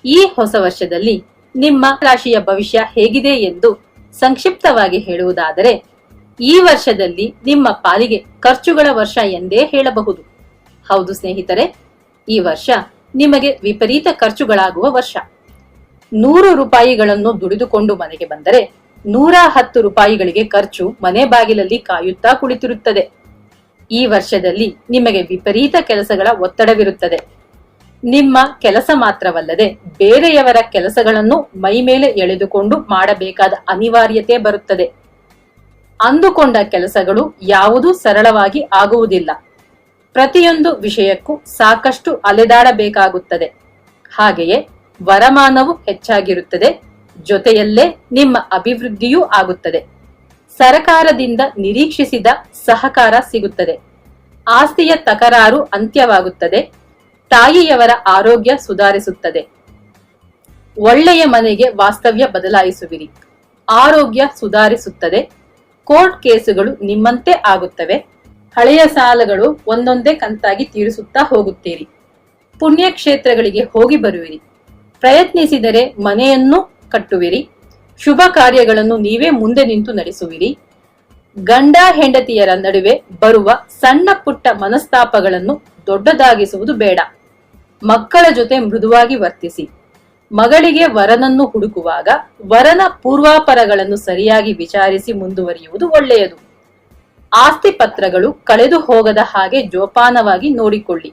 ಈ ಹೊಸ ವರ್ಷದಲ್ಲಿ ನಿಮ್ಮ ರಾಶಿಯ ಭವಿಷ್ಯ ಹೇಗಿದೆ ಎಂದು ಸಂಕ್ಷಿಪ್ತವಾಗಿ ಹೇಳುವುದಾದರೆ, ಈ ವರ್ಷದಲ್ಲಿ ನಿಮ್ಮ ಪಾಲಿಗೆ ಖರ್ಚುಗಳ ವರ್ಷ ಎಂದೇ ಹೇಳಬಹುದು. ಹೌದು ಸ್ನೇಹಿತರೆ, ಈ ವರ್ಷ ನಿಮಗೆ ವಿಪರೀತ ಖರ್ಚುಗಳಾಗುವ ವರ್ಷ. 100 ರೂಪಾಯಿಗಳನ್ನು ದುಡಿದುಕೊಂಡು ಮನೆಗೆ ಬಂದರೆ 110 ರೂಪಾಯಿಗಳಿಗೆ ಖರ್ಚು ಮನೆ ಬಾಗಿಲಲ್ಲಿ ಕಾಯುತ್ತಾ ಕುಳಿತಿರುತ್ತದೆ. ಈ ವರ್ಷದಲ್ಲಿ ನಿಮಗೆ ವಿಪರೀತ ಕೆಲಸಗಳ ಒತ್ತಡವಿರುತ್ತದೆ. ನಿಮ್ಮ ಕೆಲಸ ಮಾತ್ರವಲ್ಲದೆ ಬೇರೆಯವರ ಕೆಲಸಗಳನ್ನು ಮೈಮೇಲೆ ಎಳೆದುಕೊಂಡು ಮಾಡಬೇಕಾದ ಅನಿವಾರ್ಯತೆ ಬರುತ್ತದೆ. ಅಂದುಕೊಂಡ ಕೆಲಸಗಳು ಯಾವುದೂ ಸರಳವಾಗಿ ಆಗುವುದಿಲ್ಲ. ಪ್ರತಿಯೊಂದು ವಿಷಯಕ್ಕೂ ಸಾಕಷ್ಟು ಅಲೆದಾಡಬೇಕಾಗುತ್ತದೆ. ಹಾಗೆಯೇ ವರಮಾನವು ಹೆಚ್ಚಾಗಿರುತ್ತದೆ. ಜೊತೆಯಲ್ಲೇ ನಿಮ್ಮ ಅಭಿವೃದ್ಧಿಯೂ ಆಗುತ್ತದೆ. ಸರಕಾರದಿಂದ ನಿರೀಕ್ಷಿಸಿದ ಸಹಕಾರ ಸಿಗುತ್ತದೆ. ಆಸ್ತಿಯ ತಕರಾರು ಅಂತ್ಯವಾಗುತ್ತದೆ. ತಾಯಿಯವರ ಆರೋಗ್ಯ ಸುಧಾರಿಸುತ್ತದೆ. ಒಳ್ಳೆಯ ಮನೆಗೆ ವಾಸ್ತವ್ಯ ಬದಲಾಯಿಸುವಿರಿ. ಆರೋಗ್ಯ ಸುಧಾರಿಸುತ್ತದೆ. ಕೋರ್ಟ್ ಕೇಸುಗಳು ನಿಮ್ಮಂತೆ ಆಗುತ್ತವೆ. ಹಳೆಯ ಸಾಲಗಳು ಒಂದೊಂದೇ ಕಂತಾಗಿ ತೀರಿಸುತ್ತಾ ಹೋಗುತ್ತೀರಿ. ಪುಣ್ಯಕ್ಷೇತ್ರಗಳಿಗೆ ಹೋಗಿ ಬರುವಿರಿ. ಪ್ರಯತ್ನಿಸಿದರೆ ಮನೆಯನ್ನು ಕಟ್ಟುವಿರಿ. ಶುಭ ಕಾರ್ಯಗಳನ್ನು ನೀವೇ ಮುಂದೆ ನಿಂತು ನಡೆಸುವಿರಿ. ಗಂಡ ಹೆಂಡತಿಯರ ನಡುವೆ ಬರುವ ಸಣ್ಣ ಪುಟ್ಟ ಮನಸ್ತಾಪಗಳನ್ನು ದೊಡ್ಡದಾಗಿಸುವುದು ಬೇಡ. ಮಕ್ಕಳ ಜೊತೆ ಮೃದುವಾಗಿ ವರ್ತಿಸಿ. ಮಗಳಿಗೆ ವರನನ್ನು ಹುಡುಕುವಾಗ ವರನ ಪೂರ್ವಾಪರಗಳನ್ನು ಸರಿಯಾಗಿ ವಿಚಾರಿಸಿ ಮುಂದುವರಿಯುವುದು ಒಳ್ಳೆಯದು. ಆಸ್ತಿ ಪತ್ರಗಳು ಕಳೆದು ಹೋಗದ ಹಾಗೆ ಜೋಪಾನವಾಗಿ ನೋಡಿಕೊಳ್ಳಿ.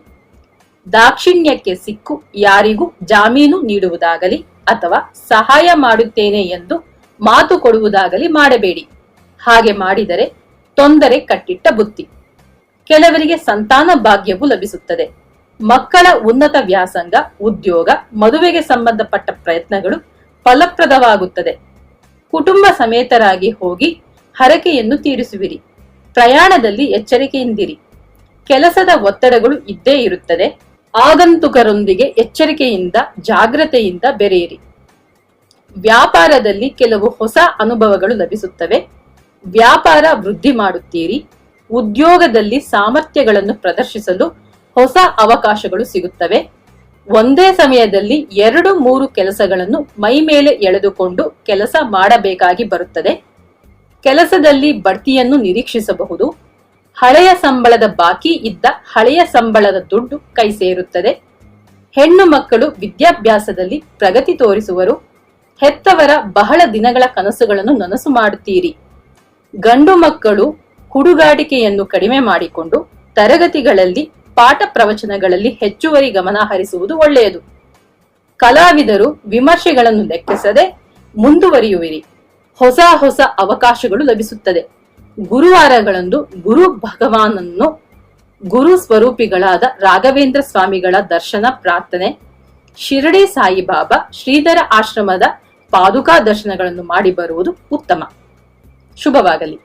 ದಾಕ್ಷಿಣ್ಯಕ್ಕೆ ಸಿಕ್ಕು ಯಾರಿಗೂ ಜಾಮೀನು ನೀಡುವುದಾಗಲಿ ಅಥವಾ ಸಹಾಯ ಮಾಡುತ್ತೇನೆ ಎಂದು ಮಾತು ಕೊಡುವುದಾಗಲಿ ಮಾಡಬೇಡಿ. ಹಾಗೆ ಮಾಡಿದರೆ ತೊಂದರೆ ಕಟ್ಟಿಟ್ಟ ಬುತ್ತಿ. ಕೆಲವರಿಗೆ ಸಂತಾನ ಭಾಗ್ಯವು ಲಭಿಸುತ್ತದೆ. ಮಕ್ಕಳ ಉನ್ನತ ವ್ಯಾಸಂಗ, ಉದ್ಯೋಗ, ಮದುವೆಗೆ ಸಂಬಂಧಪಟ್ಟ ಪ್ರಯತ್ನಗಳು ಫಲಪ್ರದವಾಗುತ್ತದೆ. ಕುಟುಂಬ ಸಮೇತರಾಗಿ ಹೋಗಿ ಹರಕೆಯನ್ನು ತೀರಿಸುವಿರಿ. ಪ್ರಯಾಣದಲ್ಲಿ ಎಚ್ಚರಿಕೆಯಿಂದಿರಿ. ಕೆಲಸದ ಒತ್ತಡಗಳು ಇದ್ದೇ ಇರುತ್ತದೆ. ಆಗಂತುಕರೊಂದಿಗೆ ಎಚ್ಚರಿಕೆಯಿಂದ ಜಾಗ್ರತೆಯಿಂದ ಬೆರೆಯಿರಿ. ವ್ಯಾಪಾರದಲ್ಲಿ ಕೆಲವು ಹೊಸ ಅನುಭವಗಳು ಲಭಿಸುತ್ತವೆ. ವ್ಯಾಪಾರ ವೃದ್ಧಿ ಮಾಡುತ್ತೀರಿ. ಉದ್ಯೋಗದಲ್ಲಿ ಸಾಮರ್ಥ್ಯಗಳನ್ನು ಪ್ರದರ್ಶಿಸಲು ಹೊಸ ಅವಕಾಶಗಳು ಸಿಗುತ್ತವೆ. ಒಂದೇ ಸಮಯದಲ್ಲಿ 2-3 ಕೆಲಸಗಳನ್ನು ಮೈ ಮೇಲೆ ಎಳೆದುಕೊಂಡು ಕೆಲಸ ಮಾಡಬೇಕಾಗಿ ಬರುತ್ತದೆ. ಕೆಲಸದಲ್ಲಿ ಬಡ್ತಿಯನ್ನು ನಿರೀಕ್ಷಿಸಬಹುದು. ಹಳೆಯ ಸಂಬಳದ ಬಾಕಿ ಇದ್ದ ಹಳೆಯ ಸಂಬಳದ ದುಡ್ಡು ಕೈ ಸೇರುತ್ತದೆ. ಹೆಣ್ಣು ಮಕ್ಕಳು ವಿದ್ಯಾಭ್ಯಾಸದಲ್ಲಿ ಪ್ರಗತಿ ತೋರಿಸುವರು. ಹೆತ್ತವರ ಬಹಳ ದಿನಗಳ ಕನಸುಗಳನ್ನು ನನಸು ಮಾಡುತ್ತೀರಿ. ಗಂಡು ಮಕ್ಕಳು ಹುಡುಗಾಟಿಕೆಯನ್ನು ಕಡಿಮೆ ಮಾಡಿಕೊಂಡು ತರಗತಿಗಳಲ್ಲಿ ಪಾಠ ಪ್ರವಚನಗಳಲ್ಲಿ ಹೆಚ್ಚುವರಿ ಗಮನ ಹರಿಸುವುದು ಒಳ್ಳೆಯದು. ಕಲಾವಿದರು ವಿಮರ್ಶೆಗಳನ್ನು ಲೆಕ್ಕಿಸದೆ ಮುಂದುವರಿಯುವಿರಿ. ಹೊಸ ಹೊಸ ಅವಕಾಶಗಳು ಲಭಿಸುತ್ತದೆ. ಗುರುವಾರಗಳಂದು ಗುರು ಭಗವಾನನ್ನು, ಗುರು ಸ್ವರೂಪಿಗಳಾದ ರಾಘವೇಂದ್ರ ಸ್ವಾಮಿಗಳ ದರ್ಶನ ಪ್ರಾರ್ಥನೆ, ಶಿರಡಿ ಸಾಯಿಬಾಬಾ ಶ್ರೀಧರ ಆಶ್ರಮದ ಪಾದುಕಾ ದರ್ಶನಗಳನ್ನು ಮಾಡಿ ಬರುವುದು ಉತ್ತಮ. ಶುಭವಾಗಲಿ.